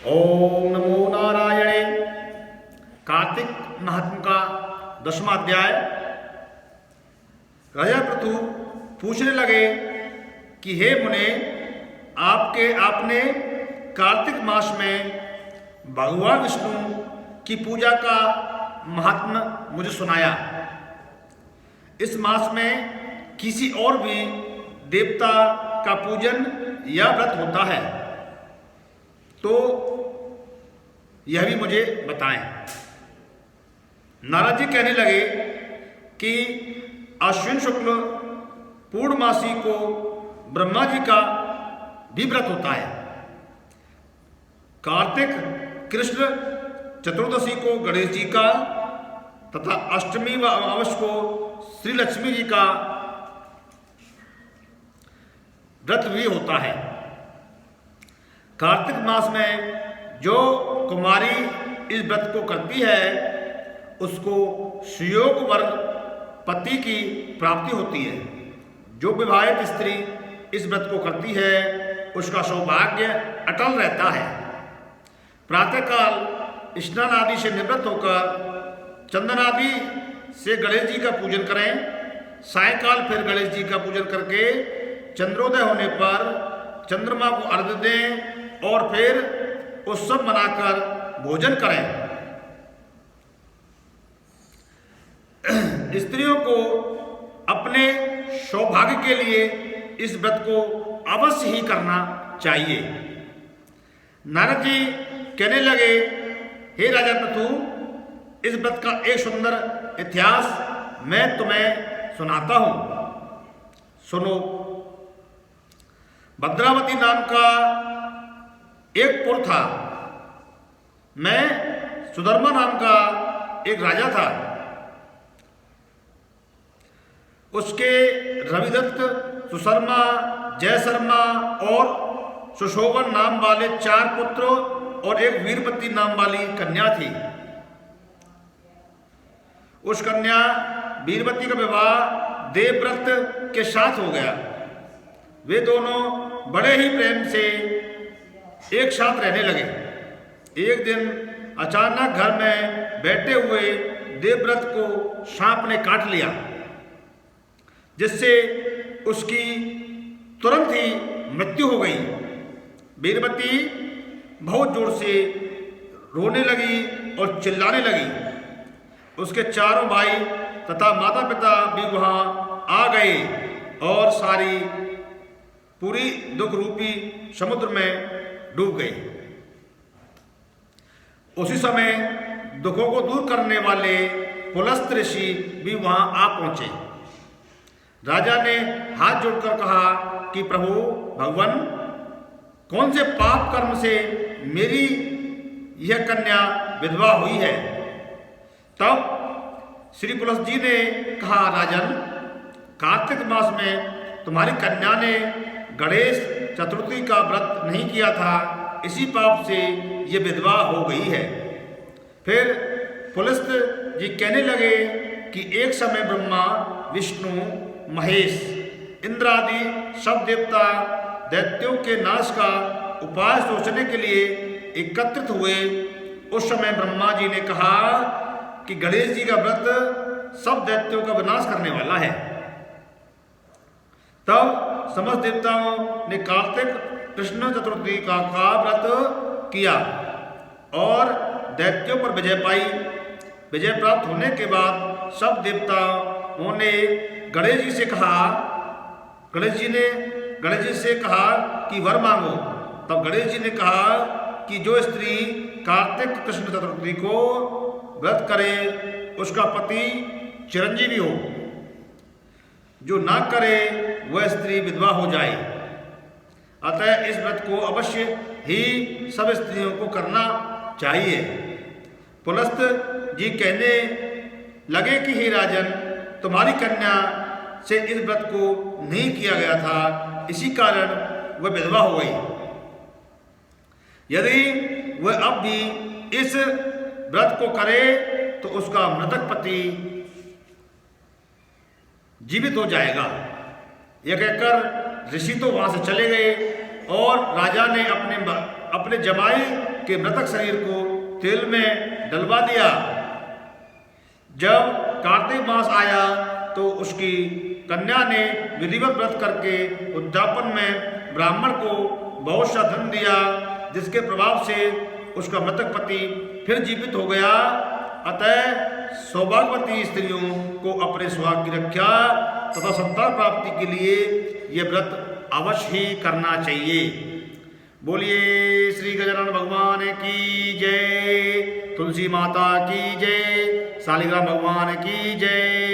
ओम नमो नारायणे। कार्तिक महात्म का 10वां अध्याय। राजा पृथु पूछने लगे कि हे मुने, आपने कार्तिक मास में भगवान विष्णु की पूजा का महात्म मुझे सुनाया। इस मास में किसी और भी देवता का पूजन या व्रत होता है तो यह भी मुझे बताएं। नारद जी कहने लगे कि अश्विन शुक्ल पूर्णमासी को ब्रह्मा जी का भी व्रत होता है। कार्तिक कृष्ण चतुर्दशी को गणेश जी का तथा अष्टमी व अमावस को श्री लक्ष्मी जी का व्रत भी होता है। कार्तिक मास में जो कुमारी इस व्रत को करती है उसको सुयोग वर्ग पति की प्राप्ति होती है। जो विवाहित स्त्री इस व्रत को करती है उसका सौभाग्य अटल रहता है। प्रातःकाल स्नान आदि से निवृत्त होकर चंदन आदि से गणेश जी का पूजन करें। सायंकाल फिर गणेश जी का पूजन करके चंद्रोदय होने पर चंद्रमा को अर्घ्य दें और फिर उत्सव मनाकर भोजन करें। स्त्रियों को अपने सौभाग्य के लिए इस व्रत को अवश्य ही करना चाहिए। नारद जी कहने लगे, हे राजा पृथु, इस व्रत का एक सुंदर इतिहास मैं तुम्हें सुनाता हूं, सुनो। भद्रावती नाम का एक पुर था। मैं सुधर्मा नाम का एक राजा था। उसके रविदत्त, सुशर्मा, जयशर्मा और सुशोभन नाम वाले 4 पुत्र और एक वीरवती नाम वाली कन्या थी। उस कन्या वीरवती का विवाह देवव्रत के साथ हो गया। वे दोनों बड़े ही प्रेम से एक साथ रहने लगे। एक दिन अचानक घर में बैठे हुए देवव्रत को सांप ने काट लिया, जिससे उसकी तुरंत ही मृत्यु हो गई। वीरवती बहुत जोर से रोने लगी और चिल्लाने लगी। उसके चारों भाई तथा माता पिता भी वहां आ गए और सारी पूरी दुख रूपी समुद्र में डूब गए। उसी समय दुखों को दूर करने वाले पुलस्त ऋषि भी वहां आ पहुंचे। राजा ने हाथ जोड़कर कहा कि प्रभु भगवान, कौन से पाप कर्म से मेरी यह कन्या विधवा हुई है? तब श्री पुलस्त जी ने कहा, राजन, कार्तिक मास में तुम्हारी कन्या ने गणेश चतुर्थी का व्रत नहीं किया था, इसी पाप से ये विधवा हो गई है। फिर पुलस्त जी कहने लगे कि एक समय ब्रह्मा, विष्णु, महेश, इंद्र आदि सब देवता दैत्यों के नाश का उपाय सोचने के लिए एकत्रित हुए। उस समय ब्रह्मा जी ने कहा कि गणेश जी का व्रत सब दैत्यों का विनाश करने वाला है। तब समस्त देवताओं ने कार्तिक कृष्ण चतुर्थी का व्रत किया और दैत्यों पर विजय पाई। विजय प्राप्त होने के बाद सब देवताओं ने गणेश जी से कहा कि वर मांगो। तब गणेश जी ने कहा कि जो स्त्री कार्तिक कृष्ण चतुर्थी को व्रत करे उसका पति चिरंजीवी हो, जो ना करे वह स्त्री विधवा हो जाए। अतः इस व्रत को अवश्य ही सब स्त्रियों को करना चाहिए। पुलस्त जी कहने लगे कि हे राजन, तुम्हारी कन्या से इस व्रत को नहीं किया गया था, इसी कारण वह विधवा हो गई। यदि वह अब भी इस व्रत को करे तो उसका मृतक पति जीवित हो जाएगा। यह कहकर ऋषि तो वहां से चले गए और राजा ने अपने जमाई के मृतक शरीर को तेल में डलवा दिया। जब कार्तिक मास आया तो उसकी कन्या ने विधिवत व्रत करके उद्यापन में ब्राह्मण को बहुत सा धन दिया, जिसके प्रभाव से उसका मृतक पति फिर जीवित हो गया। अतः सौभाग्यवती स्त्रियों को अपने सुहाग की रक्षा तथा संतान प्राप्ति के लिए यह व्रत अवश्य ही करना चाहिए। बोलिए श्री गजानन भगवान की जय, तुलसी माता की जय, शालिग्राम भगवान की जय।